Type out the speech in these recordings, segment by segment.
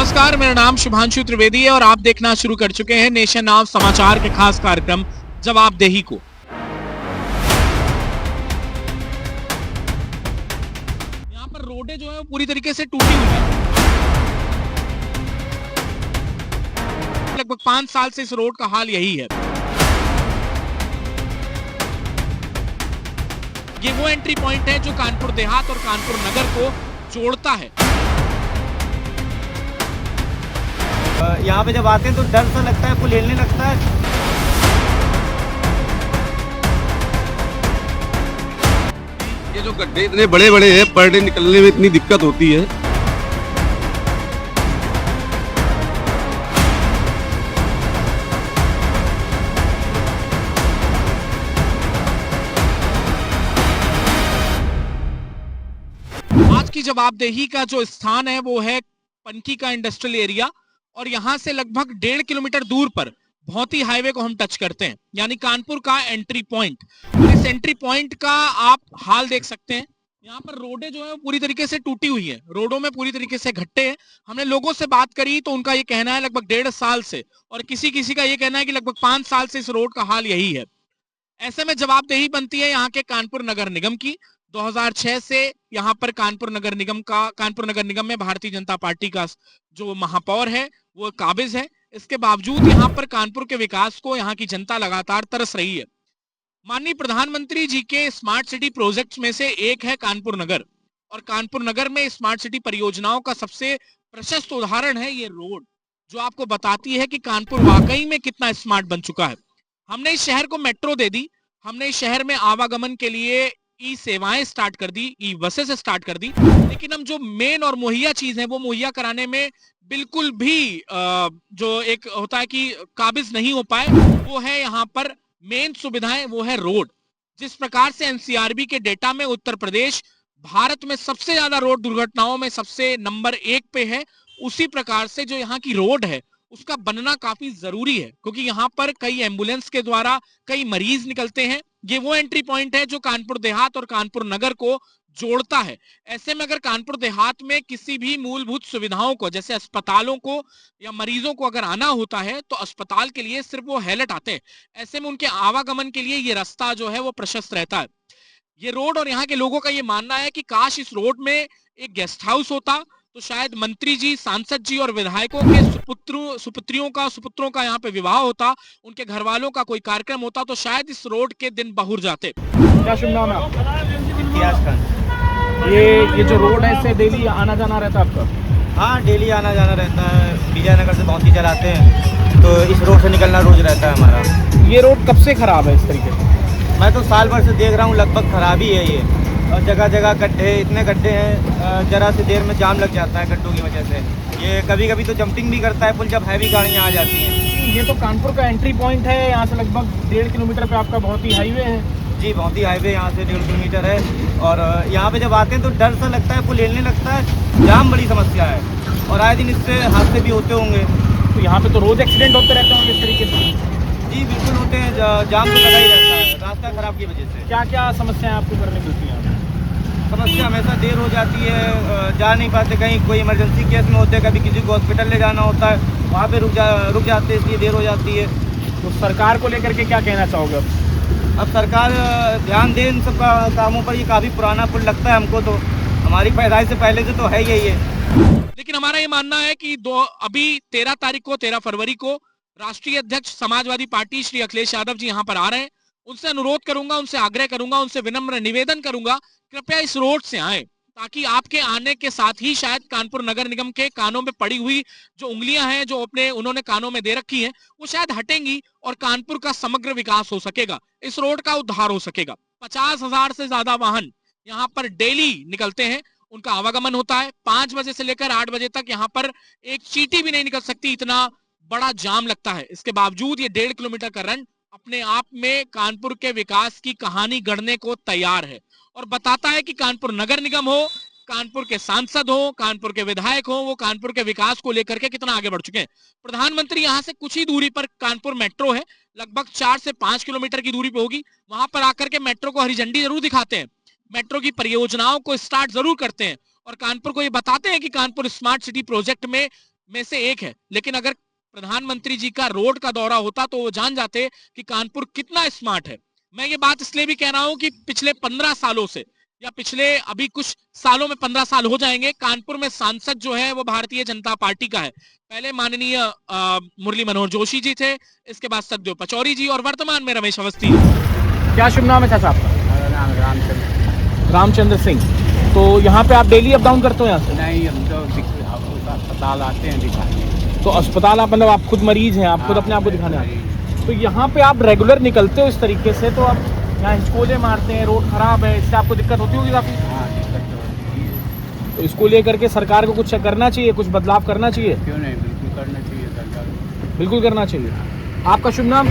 नमस्कार, मेरा नाम शुभांशु त्रिवेदी है और आप देखना शुरू कर चुके हैं नेशन नाउ समाचार के खास कार्यक्रम जवाबदेही को। यहाँ पर रोडें जो है वो पूरी तरीके से टूटी हुई है। लगभग 5 साल से इस रोड का हाल यही है। ये वो एंट्री पॉइंट है जो कानपुर देहात और कानपुर नगर को जोड़ता है। यहाँ पे जब आते हैं तो डर सा लगता है, पुल हिलने लगता है। ये जो गड्ढे इतने बड़े बड़े हैं, पर डे निकलने में इतनी दिक्कत होती है। आज की जवाबदेही का जो स्थान है वो है पनकी का इंडस्ट्रियल एरिया और यहां से लगभग 1.5 किलोमीटर दूर पर भौती हाईवे को हम टच करते हैं, यानी कानपुर का एंट्री पॉइंट। इस एंट्री पॉइंट का आप हाल देख सकते हैं। यहाँ पर रोडें जो है वो पूरी तरीके से टूटी हुई है, रोडों में पूरी तरीके से गड्ढे हैं। हमने लोगों से बात करी तो उनका ये कहना है लगभग 1.5 साल से, और किसी किसी का ये कहना है कि लगभग 5 साल से इस रोड का हाल यही है। ऐसे में जवाबदेही बनती है यहाँ के कानपुर नगर निगम की। 2006 से यहाँ पर कानपुर नगर निगम में भारतीय जनता पार्टी का जो महापौर है वो काबिज है। इसके बावजूद यहाँ पर कानपुर के विकास को यहाँ की जनता लगातार तरस रही है। माननीय प्रधानमंत्री जी के स्मार्ट सिटी प्रोजेक्ट्स में से एक है कानपुर नगर, और कानपुर नगर में स्मार्ट सिटी परियोजनाओं का सबसे प्रशस्त उदाहरण है ये रोड, जो आपको बताती है कि कानपुर वाकई में कितना स्मार्ट बन चुका है। हमने इस शहर को मेट्रो दे दी, हमने इस शहर में आवागमन के लिए ई सेवाएं स्टार्ट कर दी, ई बसेस स्टार्ट कर दी, लेकिन हम जो मेन और मुहैया चीज है वो मुहैया कराने में बिल्कुल भी जो एक होता है कि काबिज नहीं हो पाए, वो है यहाँ पर मेन सुविधाएं, वो है रोड। जिस प्रकार से एनसीआरबी के डेटा में उत्तर प्रदेश भारत में सबसे ज्यादा रोड दुर्घटनाओं में सबसे नंबर 1 पे है, उसी प्रकार से जो यहाँ की रोड है उसका बनना काफी जरूरी है, क्योंकि यहाँ पर कई एम्बुलेंस के द्वारा कई मरीज निकलते हैं। ये वो एंट्री पॉइंट है जो कानपुर देहात और कानपुर नगर को जोड़ता है। ऐसे में अगर कानपुर देहात में किसी भी मूलभूत सुविधाओं को, जैसे अस्पतालों को या मरीजों को अगर आना होता है तो अस्पताल के लिए सिर्फ वो हैलट आते हैं। ऐसे में उनके आवागमन के लिए ये रास्ता जो है वो प्रशस्त रहता है। ये रोड और यहाँ के लोगों का ये मानना है कि काश इस रोड में एक गेस्ट हाउस होता तो शायद मंत्री जी, सांसद जी और विधायकों के सुपुत्रों का यहाँ पे विवाह होता, उनके घर वालों का कोई कार्यक्रम होता तो शायद इस रोड के दिन बहुर जाते। क्या शुभ नाम है आपका? ये जो रोड है इससे डेली आना जाना रहता है आपका? हाँ, डेली आना जाना रहता है। विजयनगर से बहुत ही चलाते हैं तो इस रोड से निकलना रोज रहता है हमारा। ये रोड कब से खराब है इस तरीके से? मैं तो साल भर से देख रहा हूँ, लगभग खराब ही है ये। और जगह जगह गड्ढे, इतने गड्ढे हैं, जरा सी देर में जाम लग जाता है गड्ढों की वजह से। ये कभी कभी तो जंपिंग भी करता है पुल जब हैवी गाड़ियाँ आ जाती हैं। ये तो कानपुर का एंट्री पॉइंट है, यहाँ से लगभग 1.5 किलोमीटर पे आपका बहुत ही हाईवे है। जी, बहुत ही हाईवे यहाँ से 1.5 किलोमीटर है, और यहाँ पे जब आते हैं तो डर सा लगता है, पुल हिलने लगता है। जाम बड़ी समस्या है और आए दिन इससे हादसे भी होते होंगे। तो यहाँ पे तो रोज एक्सीडेंट होते रहते होंगे इस तरीके से? जी बिल्कुल होते हैं, जाम तो लगा ही रहता है रास्ता खराब की वजह से। क्या क्या समस्याएं आपको करनी मिलती हैं? समस्या हमेशा देर हो जाती है, जा नहीं पाते, कहीं कोई इमरजेंसी केस में होते हैं, कभी किसी को हॉस्पिटल ले जाना होता है, वहाँ पे रुक जाते हैं, इसलिए देर हो जाती है। तो सरकार को लेकर के क्या कहना चाहोगे? अब सरकार ध्यान दे इन सब कामों पर। ये काफ़ी पुराना पुल लगता है हमको, तो हमारी पैदाइश से पहले से तो है यही है। लेकिन हमारा ये मानना है कि अभी 13 फरवरी को राष्ट्रीय अध्यक्ष समाजवादी पार्टी श्री अखिलेश यादव जी यहाँ पर आ रहे हैं। उनसे अनुरोध करूंगा, उनसे आग्रह करूंगा, उनसे विनम्र निवेदन करूंगा, कृपया इस रोड से आए, ताकि आपके आने के साथ ही शायद कानपुर नगर निगम के कानों में पड़ी हुई जो उंगलियां हैं जो उन्होंने कानों में दे रखी हैं वो शायद हटेंगी और कानपुर का समग्र विकास हो सकेगा, इस रोड का उद्धार हो सकेगा। 50,000 से ज्यादा वाहन यहाँ पर डेली निकलते हैं, उनका आवागमन होता है। 5 बजे से लेकर 8 बजे तक यहाँ पर एक चींटी भी नहीं निकल सकती, इतना बड़ा जाम लगता है। इसके बावजूद ये 1.5 किलोमीटर का रन अपने आप में कानपुर के विकास की कहानी गढ़ने को तैयार है और बताता है कि कानपुर नगर निगम हो, कानपुर के सांसद हो, कानपुर के विधायक हो, वो कानपुर के विकास को लेकर के कितना आगे बढ़ चुके हैं। प्रधानमंत्री यहाँ से कुछ ही दूरी पर कानपुर मेट्रो है, लगभग 4 से 5 किलोमीटर की दूरी पे होगी। वहां पर आकर के मेट्रो को हरी झंडी जरूर दिखाते हैं, मेट्रो की परियोजनाओं को स्टार्ट जरूर करते हैं और कानपुर को ये बताते हैं कि कानपुर स्मार्ट सिटी प्रोजेक्ट में में से एक है, लेकिन अगर प्रधानमंत्री जी का रोड का दौरा होता तो वो जान जाते कि कानपुर कितना स्मार्ट है। मैं ये बात इसलिए भी कह रहा हूं कि पिछले 15 सालों से या पिछले अभी कुछ सालों में 15 साल हो जाएंगे, कानपुर में सांसद जो है वो भारतीय जनता पार्टी का है। पहले माननीय मुरली मनोहर जोशी जी थे, इसके बाद सखदेव पचौरी जी और वर्तमान में रमेश अवस्थी। क्या शुभ नाम है चाचा आपका? मेरा नाम रामचंद्र। रामचंद्र सिंह। तो यहाँ पे आप डेली अप डाउन करते हो यहाँ से? नहीं, हम तो अस्पताल आते हैं दिखाने। तो अस्पताल आप मतलब आप खुद मरीज हैं, आप खुद अपने आप को दिखाने आते हैं। तो यहाँ पे आप रेगुलर निकलते हो इस तरीके से, तो आप यहाँ हिचकोले मारते हैं, रोड खराब है, इससे आपको दिक्कत होती होगी काफ़ी? हाँ, दिक्कत तो होती है। तो इसको लेकर के सरकार को कुछ करना चाहिए, कुछ बदलाव करना चाहिए? क्यों नहीं, बिल्कुल करना चाहिए सरकार को। बिल्कुल करना चाहिए। आपका शुभ नाम?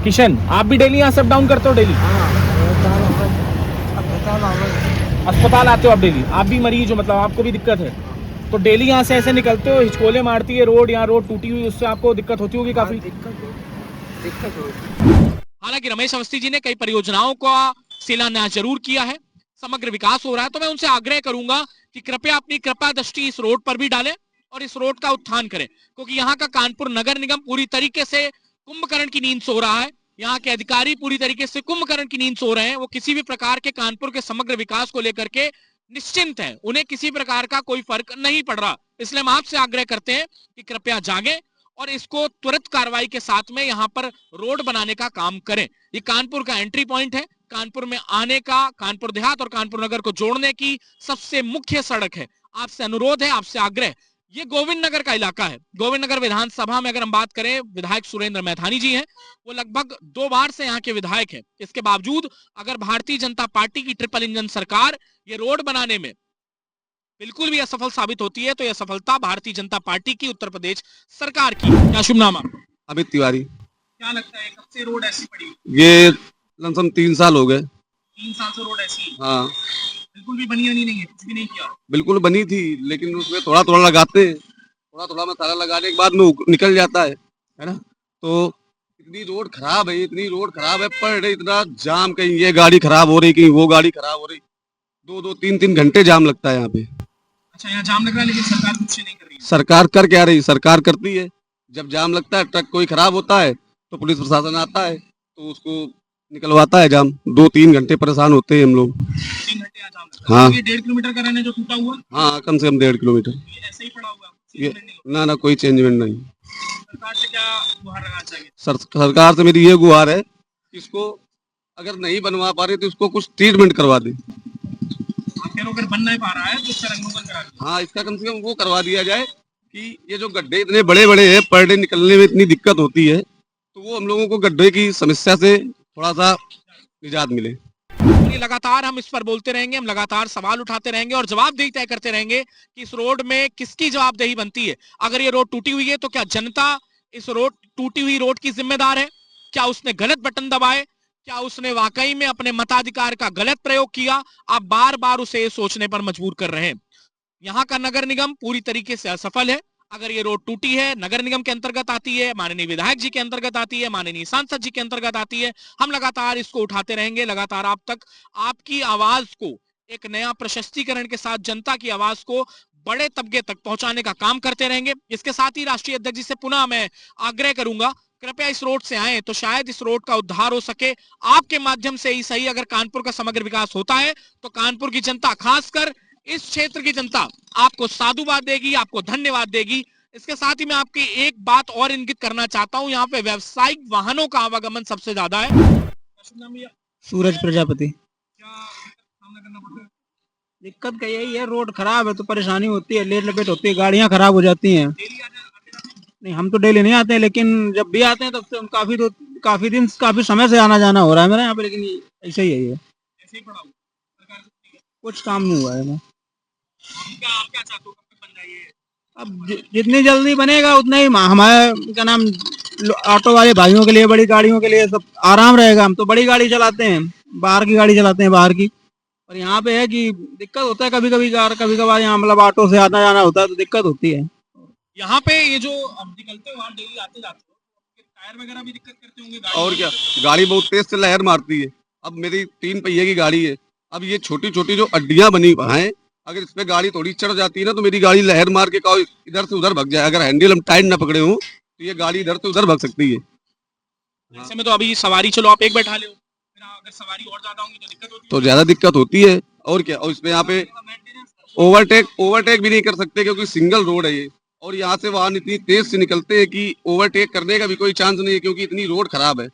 किशन। आप भी डेली यहाँ से अप डाउन करते हो डेली? अस्पताल आते हो आप डेली? आप भी मरीज हो, मतलब आपको भी दिक्कत है, तो डेली यहाँ से ऐसे निकलते हो, हिचकोले मारती है रोड, यहाँ रोड टूटी हुई, उससे आपको दिक्कत होती होगी काफी? दिक्कत होती। हालांकि रमेश अवस्थी जी ने कई परियोजनाओं का शिलान्यास जरूर किया है, समग्र विकास हो रहा है, तो मैं उनसे आग्रह करूंगा कि कृपया अपनी कृपा दृष्टि इस रोड पर भी डालें और इस रोड का उत्थान करें, क्योंकि यहाँ का कानपुर नगर निगम पूरी तरीके से कुंभकर्ण की नींद सो रहा है। यहाँ के अधिकारी पूरी तरीके से कुंभकर्ण की नींद सो रहे हैं। वो किसी भी प्रकार के कानपुर के समग्र विकास को लेकर के निश्चिंत है, उन्हें किसी प्रकार का कोई फर्क नहीं पड़ रहा। इसलिए हम आपसे आग्रह करते हैं कि कृपया जागें और इसको त्वरित कार्रवाई के साथ में यहाँ पर रोड बनाने का काम करें। ये कानपुर का एंट्री पॉइंट है, कानपुर में आने का, कानपुर देहात और कानपुर नगर को जोड़ने की सबसे मुख्य सड़क है। आपसे अनुरोध है, आपसे आग्रह। ये गोविंद नगर का इलाका है। गोविंद नगर विधानसभा में अगर हम बात करें, विधायक सुरेंद्र मैथानी जी हैं, वो लगभग 2 बार से यहाँ के विधायक हैं। इसके बावजूद अगर भारतीय जनता पार्टी की ट्रिपल इंजन सरकार ये रोड बनाने में बिल्कुल भी असफल साबित होती है, तो यह सफलता भारतीय जनता पार्टी की, उत्तर प्रदेश सरकार की। क्या शुभ नाम आपका? अमित तिवारी। क्या लगता है कब से रोड ऐसी पड़ी? ये लमसम 3 साल हो गए। 3 साल से रोड ऐसी? हाँ, बिल्कुल भी बनी नहीं है, कुछ भी नहीं किया? बिल्कुल बनी थी, लेकिन उसमें थोड़ा थोड़ा लगाते हैं, थोड़ा थोड़ा मसाला लगाने के बाद में निकल जाता है ना। तो इतनी रोड खराब है, इतनी रोड खराब है, पर डे इतना जाम, कहीं ये गाड़ी खराब हो रही, कहीं वो गाड़ी खराब हो रही, 2-2, 3-3 घंटे जाम लगता है यहाँ पे। अच्छा, यहाँ जाम लग रहा है, लेकिन सरकार कुछ नहीं कर रही है। सरकार कर क्या रही? सरकार करती है, जब जाम लगता है, ट्रक कोई खराब होता है तो पुलिस प्रशासन आता है तो उसको निकलवाता है जाम। 2-3 घंटे परेशान होते हैं हम लोग। 3 घंटे यहाँ जाम लगता है। हाँ। ये 1.5 किलोमीटर का रन है जो टूटा हुआ? हाँ, कम से कम 1.5 किलोमीटर। ये ऐसे ही पड़ा हुआ है? ये ना कोई चेंजमेंट नहीं। सरकार से क्या गुहार लगाना चाहिए? सरकार से मेरी ये गुहार है, इसको अगर नहीं बनवा पा रही तो इसको कुछ ट्रीटमेंट करवा दे। अगर बन नहीं पा रहा है तो इसका रंगोपन करा दे। हाँ, इसका कम से कम वो करवा दिया जाए कि ये जो गड्ढे इतने बड़े बड़े हैं, पर डे निकलने में इतनी दिक्कत होती है, तो वो हम लोगों को गड्ढे की समस्या से थोड़ा सा निजात मिले। लगातार हम इस पर बोलते रहेंगे, हम लगातार सवाल उठाते रहेंगे और जवाबदेही तय करते रहेंगे कि इस रोड में किसकी जवाबदेही बनती है। अगर ये रोड टूटी हुई है तो क्या जनता इस रोड टूटी हुई रोड की जिम्मेदार है? क्या उसने गलत बटन दबाए? क्या उसने वाकई में अपने मताधिकार का गलत प्रयोग किया? आप बार बार उसे सोचने पर मजबूर कर रहे हैं। यहाँ का नगर निगम पूरी तरीके से असफल है। अगर ये रोड टूटी है, नगर निगम के अंतर्गत आती है, माननीय विधायक जी के अंतर्गत आती है, माननीय सांसद जी के अंतर्गत आती है, हम लगातार इसको उठाते रहेंगे, लगातार आप तक आपकी आवाज को एक नया प्रशस्तीकरण के साथ जनता की आवाज को बड़े तबके तक पहुंचाने का काम करते रहेंगे। इसके साथ ही राष्ट्रीय अध्यक्ष जी से पुनः मैं आग्रह करूंगा, कृपया इस रोड से आए तो शायद इस रोड का उद्धार हो सके। आपके माध्यम से ही सही, अगर कानपुर का समग्र विकास होता है तो कानपुर की जनता, खासकर इस क्षेत्र की जनता आपको साधुवाद देगी, आपको धन्यवाद देगी। इसके साथ ही मैं आपकी एक बात और इंगित करना चाहता हूं, यहाँ पे व्यावसायिक वाहनों का आवागमन सबसे ज्यादा है। सूरज प्रजापति। क्या सामना करना पड़ता है? दिक्कत का यही है, रोड खराब है तो परेशानी होती है, लेट लपेट होती है, गाड़ियां खराब हो जाती हैं। नहीं, हम तो डेली नहीं आते हैं, लेकिन जब भी आते हैं तब से हम काफी समय से आना जाना हो रहा है मेरा यहाँ पे, लेकिन ऐसे ही है ये, ऐसे ही पड़ा हुआ। सरकार कुछ नहीं है। कुछ काम नहीं हुआ है ना। आप क्या चाहते हो, कब तक बन जाए ये? अब जितनी जल्दी बनेगा उतना ही हमारे क्या नाम ऑटो वाले भाइयों के लिए, बड़ी गाड़ियों के लिए सब आराम रहेगा। हम तो बड़ी गाड़ी चलाते हैं, बाहर की गाड़ी चलाते हैं, बाहर की। और यहाँ पे है कि दिक्कत होता है कभी कभार यहाँ मतलब ऑटो से आना जाना होता है तो दिक्कत होती है। यहाँ पे ये जो अब निकलते हो, आप डेली आते जाते हो, टायर वगैरह भी दिक्कत करते होंगे? और क्या, गाड़ी बहुत तेज से लहर मारती है। अब मेरी 3 पहिए की गाड़ी है, अब ये छोटी छोटी जो अड्डियां बनी हैं, अगर इस पे गाड़ी थोड़ी चढ़ जाती है ना तो मेरी गाड़ी लहर मार के कहो इधर से उधर भग जाए। अगर हैंडल हम टाइट ना पकड़े हो तो ये गाड़ी इधर से उधर भग सकती है। ऐसे में तो अभी सवारी चलो आप एक बैठा लो, फिर अगर सवारी और ज्यादा होंगी तो दिक्कत होती है। तो ज्यादा दिक्कत होती है और क्या। और इसमें यहाँ पे ओवरटेक भी नहीं कर सकते क्योंकि सिंगल रोड है ये, और यहाँ से वाहन इतनी तेज से निकलते हैं कि ओवरटेक करने का भी कोई चांस नहीं है क्योंकि इतनी रोड खराब है।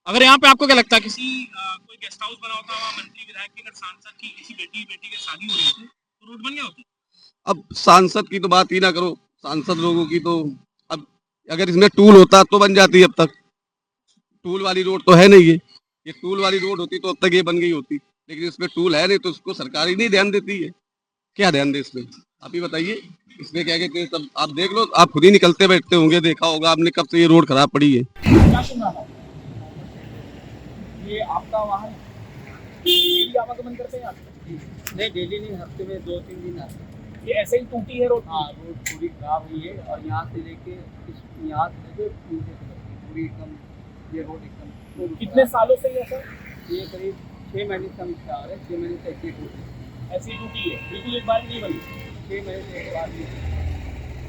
अगर यहाँ पे आपको क्या लगता है किसी कोई गेस्ट हाउस बना होता हुआ मंत्री विधायक की, अगर सांसद की किसी बेटी की शादी हो रही होती तो रोड बन गया होता? अब सांसद की तो बात ही ना करो, सांसद लोगों की तो अब अगर इसमें टूल होता तो बन जाती। अब तक टूल वाली रोड तो है नहीं ये टूल वाली रोड होती तो अब तक ये बन गई होती, लेकिन इसमें टूल है नहीं तो उसको सरकार ही नहीं ध्यान देती है। क्या ध्यान दे इसमें, आप ही बताइए। इसमें क्या कहते हैं, सब आप देख लो, आप खुद ही निकलते बैठते होंगे, देखा होगा आपने कब से ये रोड खराब पड़ी है। क्या सुन रहा था? ये आपका वाहन डेली आवागमन करते हैं आप? नहीं डेली नहीं, हफ्ते में 2-3 दिन आते हैं। ये ऐसे ही टूटी है रोड? हाँ रोड पूरी खराब हुई है और यहाँ से लेके यहाँ से लेके पूरी एकदम ये रोड एकदम। तो कितने सालों से ये सर? ये करीब 6 महीने से हम इसका आ रहे हैं। 6 महीने से ऐसी टूटी है, ऐसी टूटी है, बिल्कुल एक बार नहीं बनी। 6 महीने से एक बार नहीं।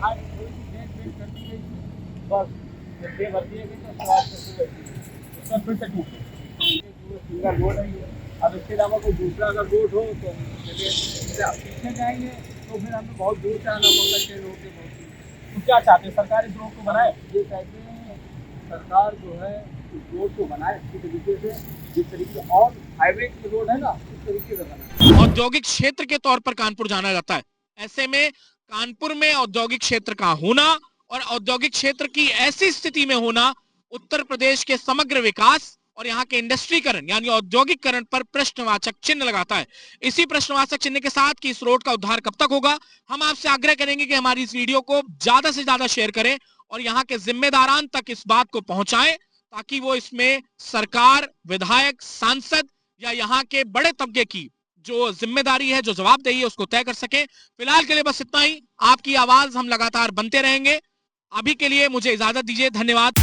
हाँ, देख करती है बस, जब दे भरती है तो खराब करती है, उसमें फिर से टूट गई। सिंगल रोड है ये। अब इसके अलावा कोई दूसरा अगर रोड हो तो चलिए आप पीछे जाएंगे तो फिर हमें बहुत दूर से आना होगा ट्रेन होकर। बहुत तो क्या चाहते हैं सरकार इस रोड को बनाए? ये कहते हैं सरकार जो है इस रोड को बनाए अच्छी तरीके से, जिस तरीके और हाईवे की रोड है ना उस तरीके से बनाए। औद्योगिक क्षेत्र के तौर पर कानपुर जाना जाता है। ऐसे में कानपुर में औद्योगिक क्षेत्र का होना और औद्योगिक क्षेत्र की ऐसी स्थिति में होना उत्तर प्रदेश के समग्र विकास और यहाँ के इंडस्ट्रीकरण यानी औद्योगिकरण पर प्रश्नवाचक चिन्ह लगाता है। इसी प्रश्नवाचक चिन्ह के साथ कि इस रोड का उद्धार कब तक होगा, हम आपसे आग्रह करेंगे कि हमारी इस वीडियो को ज्यादा से ज्यादा शेयर करें और यहाँ के जिम्मेदारान तक इस बात को पहुंचाएं ताकि वो इसमें सरकार, विधायक, सांसद या यहाँ के बड़े तबके की जो जिम्मेदारी है, जो जवाबदेही है, उसको तय कर सके। फिलहाल के लिए बस इतना ही। आपकी आवाज हम लगातार बनते रहेंगे। अभी के लिए मुझे इजाजत दीजिए। धन्यवाद।